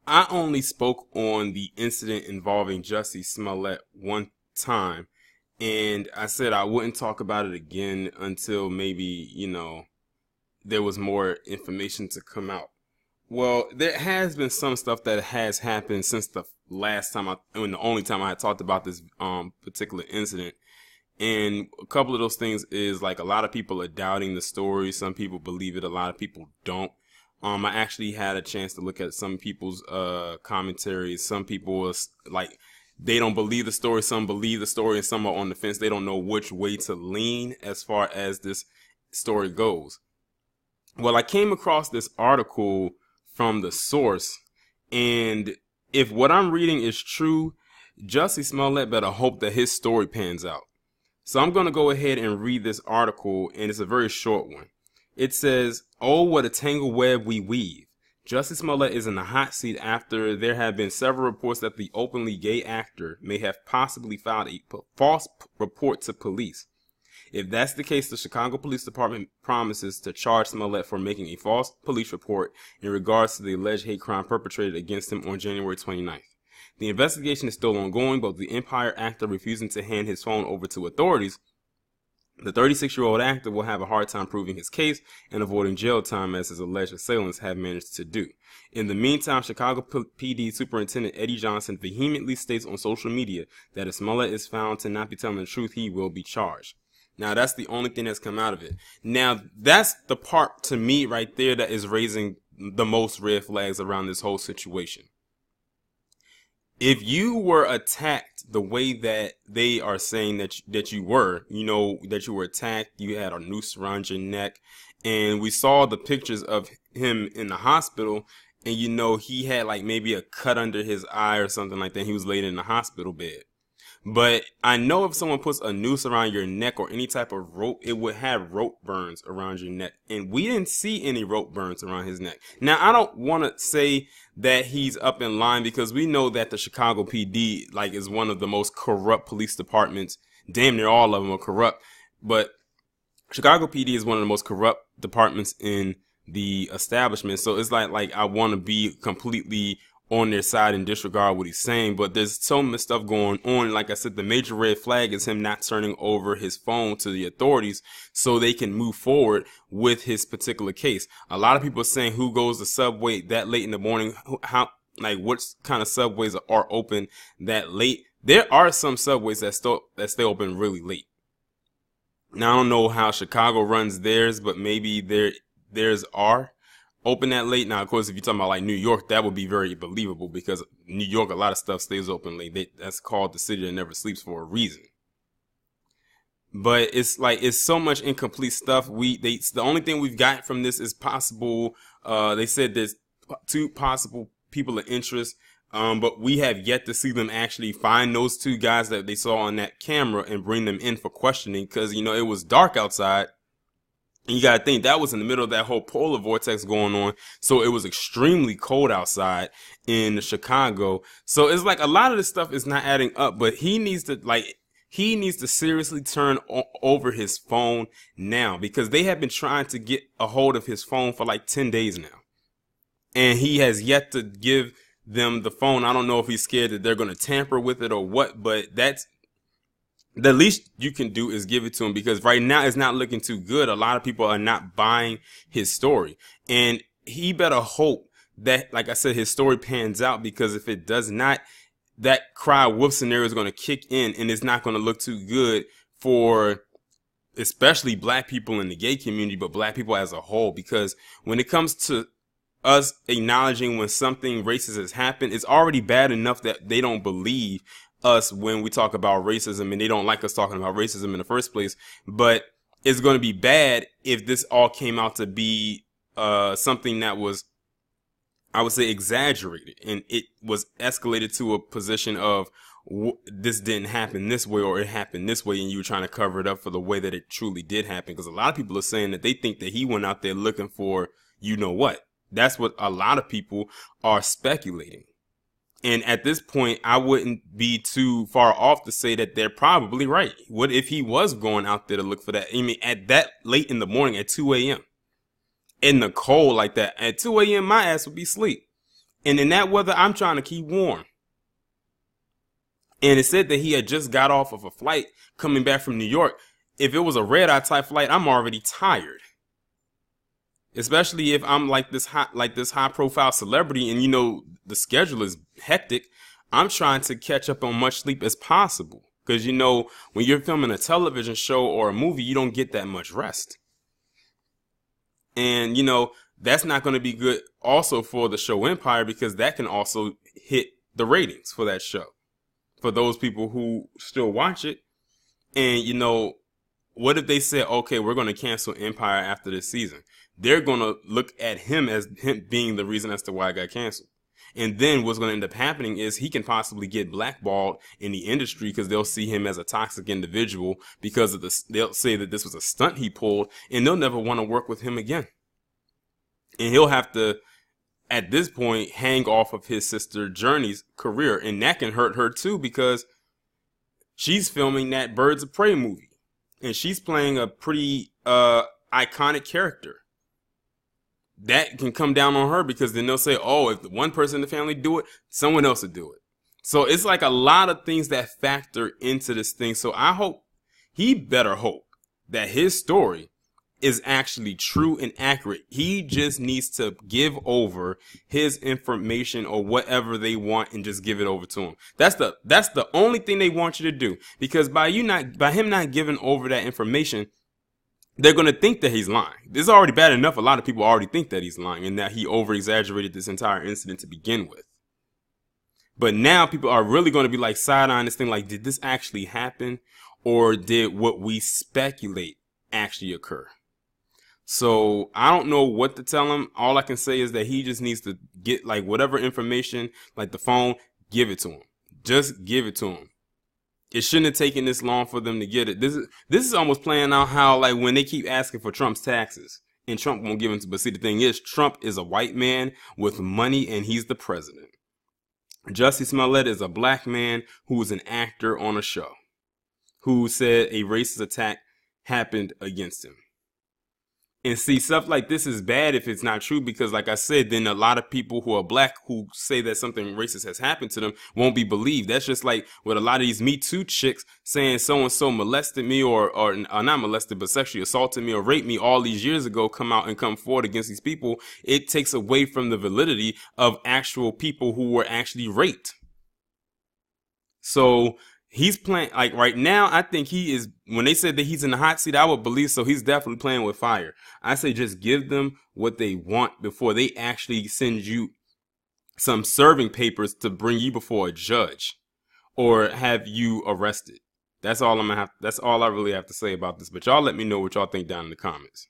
I only spoke on the incident involving Jussie Smollett one time, and I said I wouldn't talk about it again until maybe, there was more information to come out. Well, there has been some stuff that has happened since the last time the only time I had talked about this particular incident. And a couple of those things is like a lot of people are doubting the story. Some people believe it. A lot of people don't. I actually had a chance to look at some people's commentaries. Some people was like, they don't believe the story. Some believe the story, and some are on the fence. They don't know which way to lean as far as this story goes. Well, I came across this article from the source, and if what I'm reading is true, Jussie Smollett better hope that his story pans out. So I'm going to go ahead and read this article, and it's a very short one. It says, "Oh, what a tangled web we weave. Jussie Smollett is in the hot seat after there have been several reports that the openly gay actor may have possibly filed a false report to police. If that's the case, the Chicago Police Department promises to charge Smollett for making a false police report in regards to the alleged hate crime perpetrated against him on January 29th. The investigation is still ongoing, but the Empire actor refusing to hand his phone over to authorities, the 36-year-old actor will have a hard time proving his case and avoiding jail time as his alleged assailants have managed to do. In the meantime, Chicago PD Superintendent Eddie Johnson vehemently states on social media that if Smollett is found to not be telling the truth, he will be charged." Now, that's the only thing that's come out of it. Now, that's the part to me right there that is raising the most red flags around this whole situation. If you were attacked the way that they are saying that you were, that you were attacked, you had a noose around your neck, and we saw the pictures of him in the hospital, and he had like maybe a cut under his eye or something like that. He was laid in the hospital bed. But I know if someone puts a noose around your neck or any type of rope, it would have rope burns around your neck. And we didn't see any rope burns around his neck. Now, I don't want to say that he's up in line because we know that the Chicago PD is one of the most corrupt police departments. Damn near all of them are corrupt. But Chicago PD is one of the most corrupt departments in the establishment. So it's like I want to be completely on their side and disregard what he's saying, but there's so much stuff going on. Like I said, the major red flag is him not turning over his phone to the authorities so they can move forward with his particular case. A lot of people are saying, who goes to Subway that late in the morning? What kind of subways are open that late? There are some subways that stay open really late. Now, I don't know how Chicago runs theirs, but maybe theirs are open that late. Now, of course, if you're talking about New York, that would be very believable because New York, a lot of stuff stays open late. That's called the city that never sleeps for a reason. But it's so much incomplete stuff. The only thing we've got from this is possible. They said there's two possible people of interest. But we have yet to see them actually find those two guys that they saw on that camera and bring them in for questioning because, it was dark outside. And you got to think that was in the middle of that whole polar vortex going on. So it was extremely cold outside in Chicago. So it's a lot of this stuff is not adding up, but he needs to seriously turn over his phone now because they have been trying to get a hold of his phone for 10 days now. And he has yet to give them the phone. I don't know if he's scared that they're going to tamper with it or what, but that's the least you can do is give it to him because right now it's not looking too good. A lot of people are not buying his story, and he better hope that, like I said, his story pans out because if it does not, that cry wolf scenario is going to kick in and it's not going to look too good for especially black people in the gay community, but black people as a whole, because when it comes to us acknowledging when something racist has happened, it's already bad enough that they don't believe us when we talk about racism and they don't like us talking about racism in the first place. But it's going to be bad if this all came out to be something that was, I would say, exaggerated, and it was escalated to a position of this didn't happen this way or it happened this way, and you were trying to cover it up for the way that it truly did happen. Because a lot of people are saying that they think that he went out there looking for what. That's what a lot of people are speculating. And at this point, I wouldn't be too far off to say that they're probably right. What if he was going out there to look for that? I mean, at that late in the morning at 2 a.m. in the cold like that, at 2 a.m., my ass would be asleep. And in that weather, I'm trying to keep warm. And it said that he had just got off of a flight coming back from New York. If it was a red-eye type flight, I'm already tired. Especially if I'm like this high profile celebrity and the schedule is hectic. I'm trying to catch up on much sleep as possible. Because when you're filming a television show or a movie, you don't get that much rest. And that's not going to be good also for the show Empire, because that can also hit the ratings for that show. For those people who still watch it. And what if they said, okay, we're going to cancel Empire after this season? They're going to look at him as him being the reason as to why it got canceled. And then what's going to end up happening is he can possibly get blackballed in the industry because they'll see him as a toxic individual because of this. They'll say that this was a stunt he pulled, and they'll never want to work with him again. And he'll have to, at this point, hang off of his sister Journey's career. And that can hurt her too, because she's filming that Birds of Prey movie. And she's playing a pretty iconic character. That can come down on her, because then they'll say, oh, if the one person in the family do it, someone else will do it. So it's like a lot of things that factor into this thing. So he better hope that his story is actually true and accurate. He just needs to give over his information or whatever they want and just give it over to him. That's the only thing they want you to do, because by him not giving over that information, they're going to think that he's lying. This is already bad enough. A lot of people already think that he's lying and that he over-exaggerated this entire incident to begin with. But now people are really going to be like side-eyeing this thing like, did this actually happen? Or did what we speculate actually occur? So I don't know what to tell him. All I can say is that he just needs to get like whatever information, like the phone, give it to him. Just give it to him. It shouldn't have taken this long for them to get it. This is almost playing out how, like, when they keep asking for Trump's taxes and Trump won't give them to. But see, the thing is, Trump is a white man with money and he's the president. Jussie Smollett is a black man who is an actor on a show who said a racist attack happened against him. And see, stuff like this is bad if it's not true, because like I said, then a lot of people who are black who say that something racist has happened to them won't be believed. That's just like with a lot of these Me Too chicks saying so-and-so molested me or not molested, but sexually assaulted me or raped me all these years ago, come out and come forward against these people. It takes away from the validity of actual people who were actually raped. So he's playing, like right now, I think he is, when they said that he's in the hot seat, I would believe so. He's definitely playing with fire. I say just give them what they want before they actually send you some serving papers to bring you before a judge or have you arrested. That's all I really have to say about this. But y'all let me know what y'all think down in the comments.